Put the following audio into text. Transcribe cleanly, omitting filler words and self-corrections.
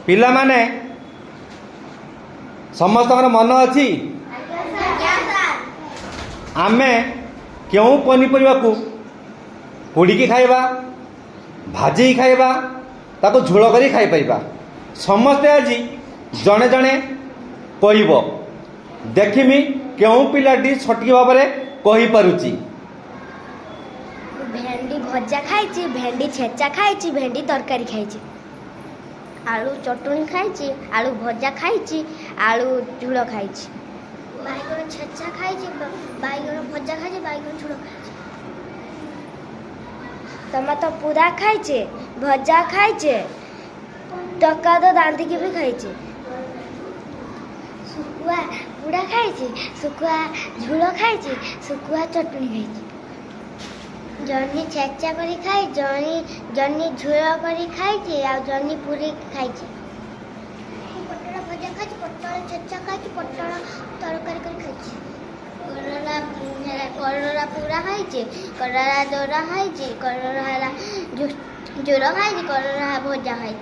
ପିଲାମାନେ ସମସ୍ତଙ୍କର ମନ ଅଛି ଆମେ କେଉଁ ପନିପରିବାକୁ ପୋଡ଼ିକି ଖାଇବା, ଭାଜିକି ଖାଇବା, ତାକୁ ଝୋଳ କରି ଖାଇପାରିବା। ସମସ୍ତେ ଆଜି ଜଣେ ଜଣେ କହିବ, ଦେଖିମି କେଉଁ ପିଲାଟି ସଠିକ୍ ଭାବରେ କହିପାରୁଛି। भेंडी भजा खाई, भेंडी छेचा खाई, भेंडी तरकारी खाई, आलू चटुणी खाई, आलू भजा खाई, आलू झूल खाई, बैगन छेचा खाई, बैगन भजा खाई, बैगन झूल खाई, टमाटो पूरा खाई, भजा खाई, टका रांधिकी भी खाई, सुकुआ पूरा खाई, सुकुआ झूल खाई, सुकुआ चटुणी खाई, जन्नी छेचा करी खाई, जन्नी झूल करी खाई, आ जन्नी पूरी खाई, पटल भजा खाई, पटल छेचा खाई, पटल तरकारी कर खाई, कलरा पूरा खाई, कलरा दोरा खाई, कलरा झूल खाई, कलरा भजा खाई।